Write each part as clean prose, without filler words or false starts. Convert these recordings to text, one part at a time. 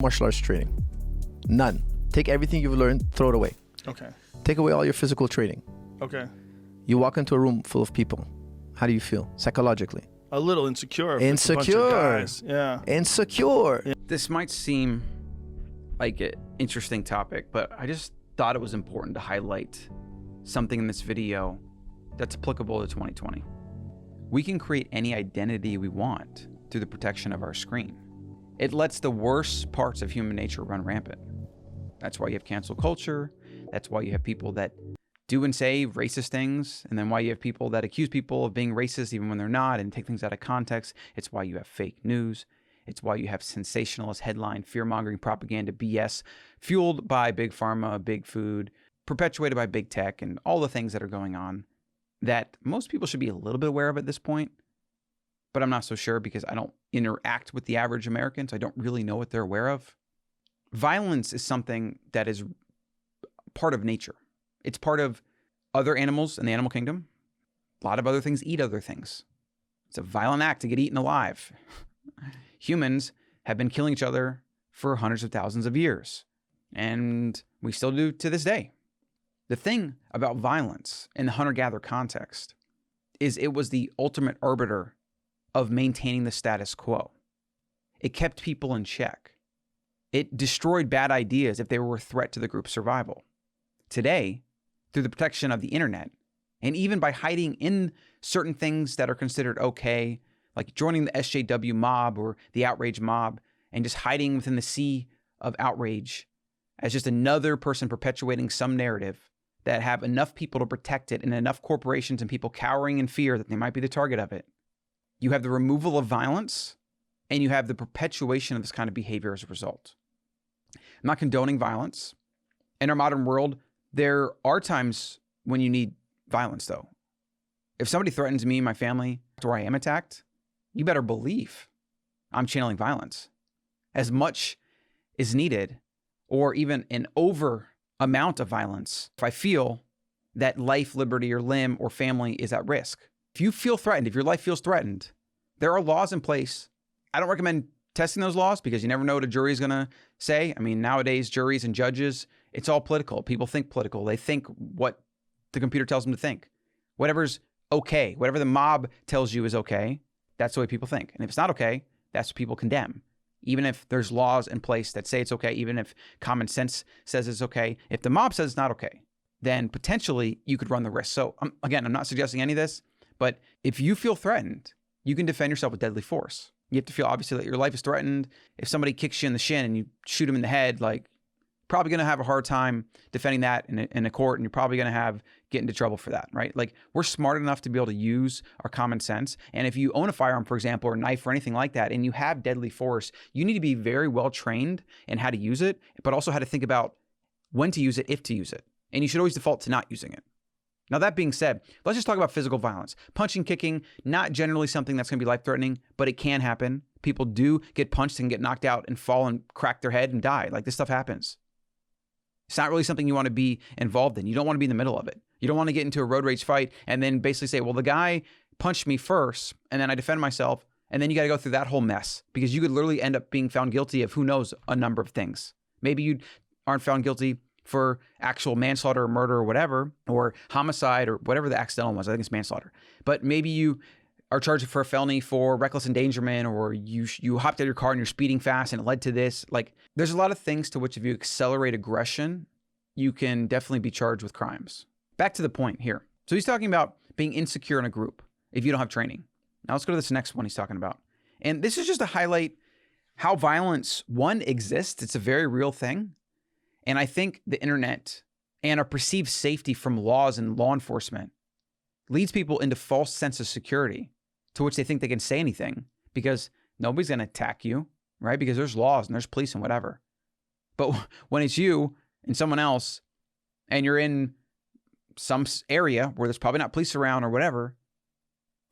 martial arts training. None. Take everything you've learned, throw it away. Okay. Take away all your physical training. Okay. You walk into a room full of people. How do you feel psychologically? A little insecure. If it's a bunch Insecure. of guys. Yeah. Insecure. Yeah. This might seem like an interesting topic, but I just thought it was important to highlight something in this video that's applicable to 2020. We can create any identity we want through the protection of our screen. It lets the worst parts of human nature run rampant. That's why you have cancel culture. That's why you have people that do and say racist things, and then why you have people that accuse people of being racist even when they're not and take things out of context. It's why you have fake news. It's why you have sensationalist headline, fear-mongering propaganda, BS, fueled by big pharma, big food, perpetuated by big tech, and all the things that are going on that most people should be a little bit aware of at this point. But I'm not so sure because I don't interact with the average American, so I don't really know what they're aware of. Violence is something that is part of nature. It's part of other animals in the animal kingdom. A lot of other things eat other things. It's a violent act to get eaten alive. Humans have been killing each other for hundreds of thousands of years, and we still do to this day. The thing about violence in the hunter-gatherer context is it was the ultimate arbiter of maintaining the status quo. It kept people in check. It destroyed bad ideas if they were a threat to the group's survival. Today, through the protection of the internet, and even by hiding in certain things that are considered okay, like joining the SJW mob or the outrage mob, and just hiding within the sea of outrage as just another person perpetuating some narrative that have enough people to protect it and enough corporations and people cowering in fear that they might be the target of it. You have the removal of violence, and you have the perpetuation of this kind of behavior as a result. I'm not condoning violence. In our modern world, there are times when you need violence, though. If somebody threatens me and my family, or I am attacked, you better believe I'm channeling violence. As much is needed, or even an over amount of violence, if I feel that life, liberty, or limb, or family is at risk. If you feel threatened, if your life feels threatened, there are laws in place. I don't recommend testing those laws because you never know what a jury is going to say. I mean, nowadays, juries and judges, it's all political. People think political. They think what the computer tells them to think. Whatever's okay, whatever the mob tells you is okay, that's the way people think. And if it's not okay, that's what people condemn. Even if there's laws in place that say it's okay, even if common sense says it's okay, if the mob says it's not okay, then potentially you could run the risk. So again, I'm not suggesting any of this, but if you feel threatened, you can defend yourself with deadly force. You have to feel obviously that your life is threatened. If somebody kicks you in the shin and you shoot them in the head, like probably going to have a hard time defending that in a court, and you're probably going to get into trouble for that, right? Like we're smart enough to be able to use our common sense. And if you own a firearm, for example, or a knife or anything like that, and you have deadly force, you need to be very well trained in how to use it, but also how to think about when to use it, if to use it. And you should always default to not using it. Now, that being said, let's just talk about physical violence. Punching, kicking, not generally something that's going to be life-threatening, but it can happen. People do get punched and get knocked out and fall and crack their head and die. Like this stuff happens. It's not really something you want to be involved in. You don't want to be in the middle of it. You don't want to get into a road rage fight and then basically say, well, the guy punched me first and then I defend myself. And then you got to go through that whole mess because you could literally end up being found guilty of who knows a number of things. Maybe you aren't found guilty for actual manslaughter or murder or whatever, or homicide or whatever the accidental was. I think it's manslaughter. But maybe you are charged for a felony for reckless endangerment, or you hopped out of your car and you're speeding fast and it led to this. Like there's a lot of things to which if you accelerate aggression, you can definitely be charged with crimes. Back to the point here. So he's talking about being insecure in a group if you don't have training. Now let's go to this next one he's talking about. And this is just to highlight how violence, one, exists. It's a very real thing. And I think the internet and our perceived safety from laws and law enforcement leads people into false sense of security to which they think they can say anything because nobody's going to attack you, right? Because there's laws and there's police and whatever. But when it's you and someone else and you're in some area where there's probably not police around or whatever,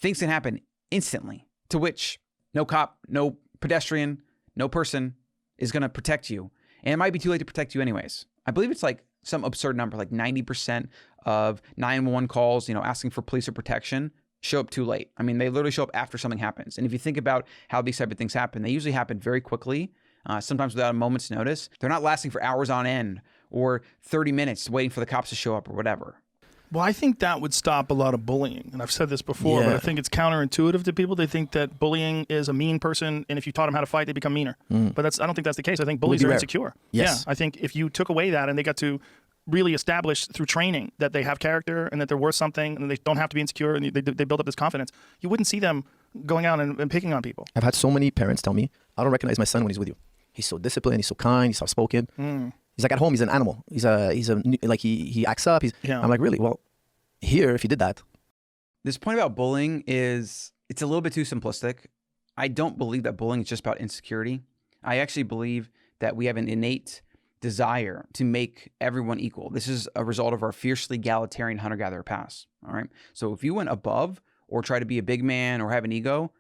things can happen instantly to which no cop, no pedestrian, no person is going to protect you. And it might be too late to protect you anyways. I believe it's like some absurd number, like 90% of 911 calls, asking for police or protection show up too late. I mean, they literally show up after something happens. And if you think about how these type of things happen, they usually happen very quickly. sometimes without a moment's notice. They're not lasting for hours on end or 30 minutes waiting for the cops to show up or whatever. Well, I think that would stop a lot of bullying. And I've said this before, Yeah. but I think it's counterintuitive to people. They think that bullying is a mean person, and if you taught them how to fight, they become meaner. But I don't think that's the case. I think bullies be are rare. insecure. Yes. Yeah, I think if you took away that and they got to really establish through training that they have character and that they're worth something and they don't have to be insecure and they build up this confidence, you wouldn't see them going out and picking on people. I've had so many parents tell me, I don't recognize my son when he's with you. He's so disciplined, he's so kind, he's soft-spoken. He's like at home, he's an animal. He acts up. Yeah. I'm like, really? Well, here, if you did that. This point about bullying it's a little bit too simplistic. I don't believe that bullying is just about insecurity. I actually believe that we have an innate desire to make everyone equal. This is a result of our fiercely egalitarian hunter-gatherer past. All right. So if you went above or try to be a big man or have an ego,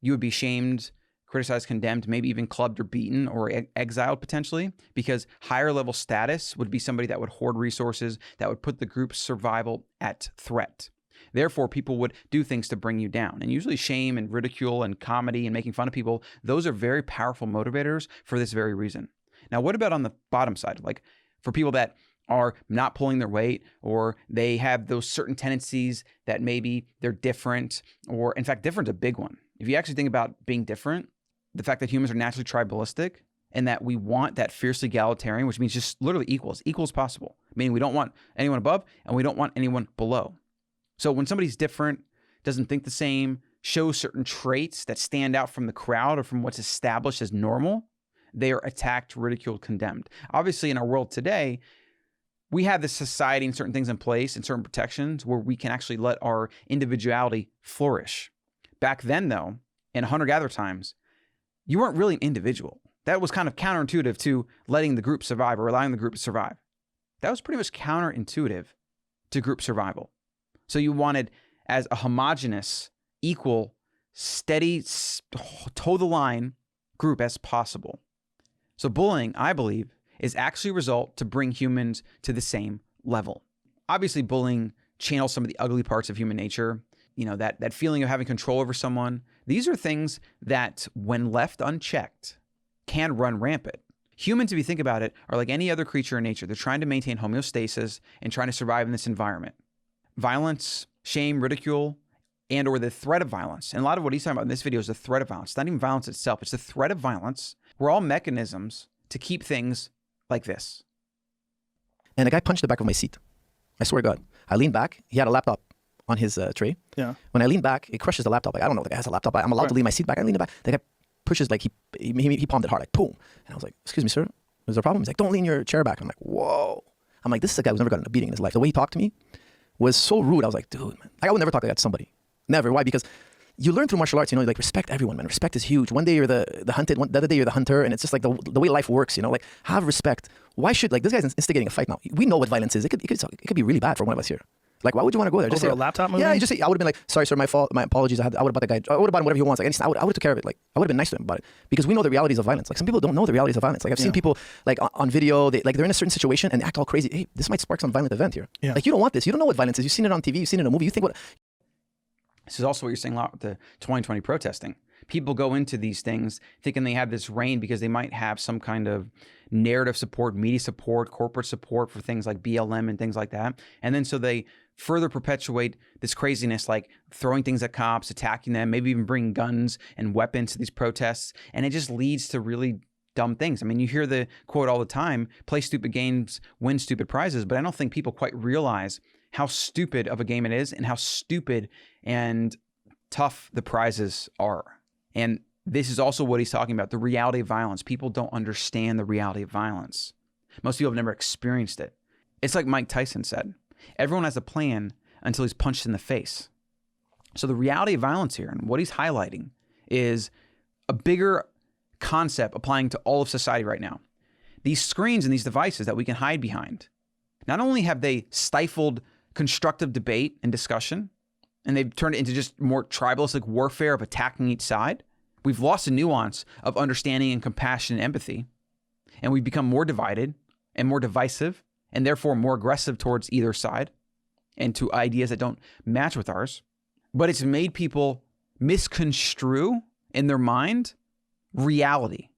you would be shamed, criticized, condemned, maybe even clubbed or beaten or exiled potentially, because higher level status would be somebody that would hoard resources, that would put the group's survival at threat. Therefore, people would do things to bring you down. And usually shame and ridicule and comedy and making fun of people, those are very powerful motivators for this very reason. Now, what about on the bottom side? Like for people that are not pulling their weight, or they have those certain tendencies that maybe they're different, or in fact, different is a big one. If you actually think about being different, the fact that humans are naturally tribalistic and that we want that fiercely egalitarian, which means just literally equal as possible, meaning we don't want anyone above and we don't want anyone below. So when somebody's different, doesn't think the same, shows certain traits that stand out from the crowd or from what's established as normal, they are attacked, ridiculed, condemned. Obviously, in our world today, we have this society and certain things in place and certain protections where we can actually let our individuality flourish. Back then, though, in hunter-gatherer times, you weren't really an individual. That was kind of counterintuitive to letting the group survive or allowing the group to survive. That was pretty much counterintuitive to group survival. So you wanted as a homogenous, equal, steady, toe the line group as possible. So bullying, I believe, is actually a result to bring humans to the same level. Obviously, bullying channels some of the ugly parts of human nature. You know, that feeling of having control over someone. These are things that, when left unchecked, can run rampant. Humans, if you think about it, are like any other creature in nature. They're trying to maintain homeostasis and trying to survive in this environment. Violence, shame, ridicule, and or the threat of violence. And a lot of what he's talking about in this video is the threat of violence. It's not even violence itself. It's the threat of violence. We're all mechanisms to keep things like this. And a guy punched the back of my seat. I swear to God. I leaned back. He had a laptop on his tray. Yeah. When I lean back, it crushes the laptop. Like, I don't know, the guy has a laptop. I'm allowed to lean my seat back. I lean it back. The guy pushes, like, he palmed it hard, like, boom. And I was like, excuse me, sir, is there a problem? He's like, don't lean your chair back. I'm like, whoa. I'm like, this is a guy who's never gotten a beating in his life. The way he talked to me was so rude. I was like, dude, man. Like, I would never talk like that to somebody. Never. Why? Because you learn through martial arts, you know, like, respect everyone, man. Respect is huge. One day you're the hunted, the other day you're the hunter, and it's just like the way life works, you know, like, have respect. Why should, like, this guy's instigating a fight now. We know what violence is. It could be really bad for one of us here. Like, why would you want to go there? Just Over say, a laptop movie? Yeah, you just say, I would have been like, sorry, sir, my fault, my apologies. I would have bought the guy, I would have bought him whatever he wants. Like, I would have took care of it. Like, I would have been nice to him about it. Because we know the realities of violence. Like, some people don't know the realities of violence. Like, I've seen people, like, on video, they're in a certain situation and they act all crazy. Hey, this might spark some violent event here. Yeah. Like, you don't want this. You don't know what violence is. You've seen it on TV. You've seen it in a movie. You think what... This is also what you're saying a lot with the 2020 protesting. People go into these things thinking they have this reign because they might have some kind of narrative support, media support, corporate support for things like BLM and things like that. And then so they further perpetuate this craziness, like throwing things at cops, attacking them, maybe even bringing guns and weapons to these protests. And it just leads to really dumb things. I mean, you hear the quote all the time, play stupid games, win stupid prizes, but I don't think people quite realize how stupid of a game it is and how stupid and tough the prizes are. And this is also what he's talking about, the reality of violence. People don't understand the reality of violence. Most people have never experienced it. It's like Mike Tyson said, everyone has a plan until he's punched in the face. So the reality of violence here and what he's highlighting is a bigger concept applying to all of society right now. These screens and these devices that we can hide behind, not only have they stifled constructive debate and discussion, and they've turned it into just more tribalistic warfare of attacking each side. We've lost the nuance of understanding and compassion and empathy. And we've become more divided and more divisive and therefore more aggressive towards either side and to ideas that don't match with ours. But it's made people misconstrue in their mind reality.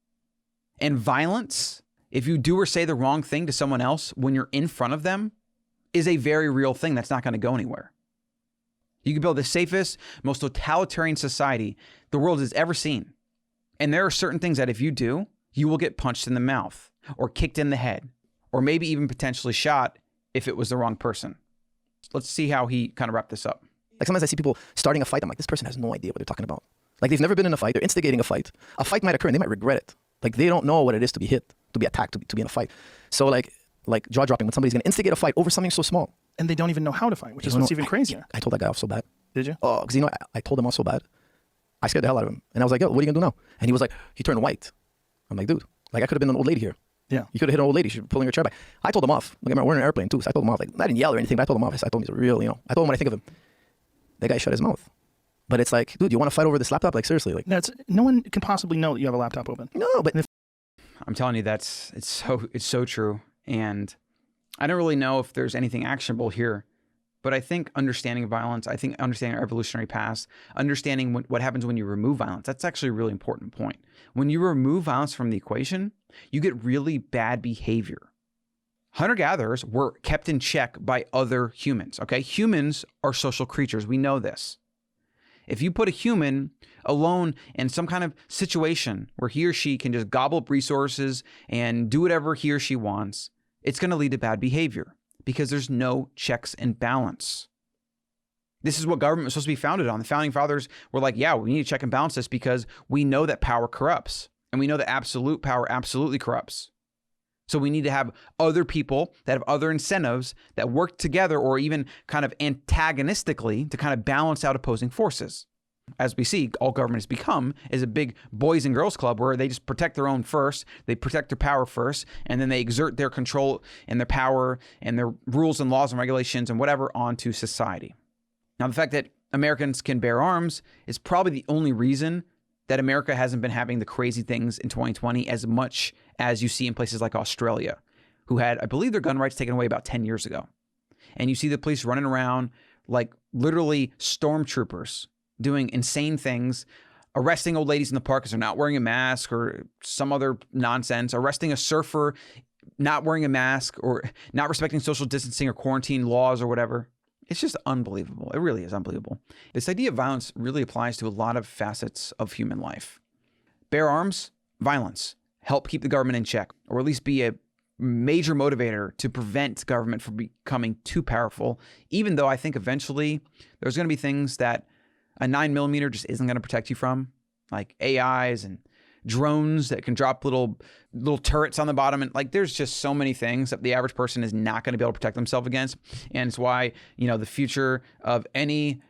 And violence, if you do or say the wrong thing to someone else when you're in front of them, is a very real thing that's not going to go anywhere. You can build the safest, most totalitarian society the world has ever seen. And there are certain things that if you do, you will get punched in the mouth or kicked in the head, or maybe even potentially shot if it was the wrong person. Let's see how he kind of wrapped this up. Like sometimes I see people starting a fight. I'm like, this person has no idea what they're talking about. Like they've never been in a fight. They're instigating a fight. A fight might occur and they might regret it. Like they don't know what it is to be hit, to be attacked, to be in a fight. So like jaw dropping when somebody's going to instigate a fight over something so small. And they don't even know how to fight, which is what's even crazier. I told that guy off so bad. Did you? Oh, because I told him off so bad. I scared the hell out of him. And I was like, yo, what are you going to do now? And he was like, he turned white. I'm like, dude, like I could have been an old lady here. Yeah. You could have hit an old lady. She's pulling her chair back. I told him off. Like, we're in an airplane too. So I told him off. Like, I didn't yell or anything, but I told him off. I told him he's a real, I told him what I think of him. That guy shut his mouth. But it's like, dude, you want to fight over this laptop? Like, seriously. Like, no one can possibly know that you have a laptop open. No, but I'm telling you, it's so true. And I don't really know if there's anything actionable here, but I think understanding violence, I think understanding our evolutionary past, understanding what happens when you remove violence, that's actually a really important point. When you remove violence from the equation, you get really bad behavior. Hunter-gatherers were kept in check by other humans, okay? Humans are social creatures. We know this. If you put a human alone in some kind of situation where he or she can just gobble up resources and do whatever he or she wants, it's going to lead to bad behavior because there's no checks and balance. This is what government was supposed to be founded on. The founding fathers were like, yeah, we need to check and balance this because we know that power corrupts and we know that absolute power absolutely corrupts. So we need to have other people that have other incentives that work together or even kind of antagonistically to kind of balance out opposing forces. As we see, all government has become is a big boys and girls club where they just protect their own first, they protect their power first, and then they exert their control and their power and their rules and laws and regulations and whatever onto society. Now, the fact that Americans can bear arms is probably the only reason that America hasn't been having the crazy things in 2020 as much as you see in places like Australia, who had, I believe, their gun rights taken away about 10 years ago. And you see the police running around like literally stormtroopers doing insane things, arresting old ladies in the park because they're not wearing a mask or some other nonsense, arresting a surfer not wearing a mask or not respecting social distancing or quarantine laws or whatever. It's just unbelievable. It really is unbelievable. This idea of violence really applies to a lot of facets of human life. Bear arms, violence, help keep the government in check, or at least be a major motivator to prevent government from becoming too powerful, even though I think eventually there's going to be things that a 9mm just isn't going to protect you from, like AIs and drones that can drop little turrets on the bottom. And like, there's just so many things that the average person is not going to be able to protect themselves against. And it's why, the future of any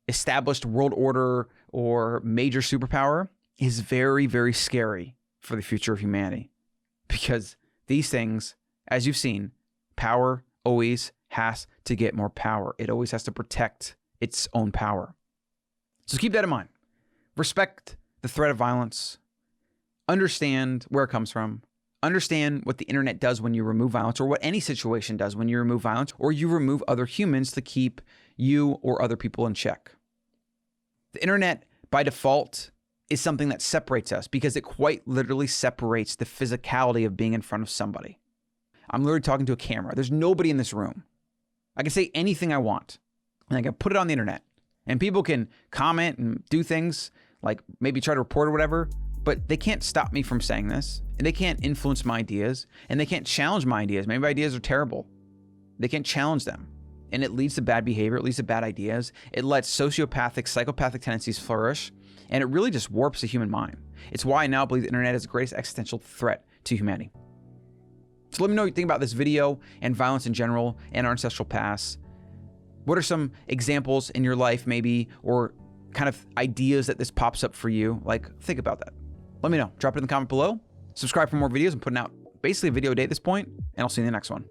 established world order or major superpower is very, very scary for the future of humanity. Because these things, as you've seen, power always has to get more power. It always has to protect its own power. So keep that in mind. Respect the threat of violence. Understand where it comes from. Understand what the internet does when you remove violence, or what any situation does when you remove violence, or you remove other humans to keep you or other people in check. The internet, by default, is something that separates us because it quite literally separates the physicality of being in front of somebody. I'm literally talking to a camera. There's nobody in this room. I can say anything I want, and I can put it on the internet, and people can comment and do things like maybe try to report or whatever, but they can't stop me from saying this, and they can't influence my ideas, and they can't challenge my ideas. Maybe my ideas are terrible. They can't challenge them, and it leads to bad behavior. It leads to bad ideas. It lets sociopathic, psychopathic tendencies flourish, and it really just warps the human mind. It's why I now believe the internet is the greatest existential threat to humanity. So let me know what you think about this video and violence in general and our ancestral past. What are some examples in your life maybe, or kind of ideas that this pops up for you? Like, think about that. Let me know. Drop it in the comment below. Subscribe for more videos. I'm putting out basically a video a day at this point, and I'll see you in the next one.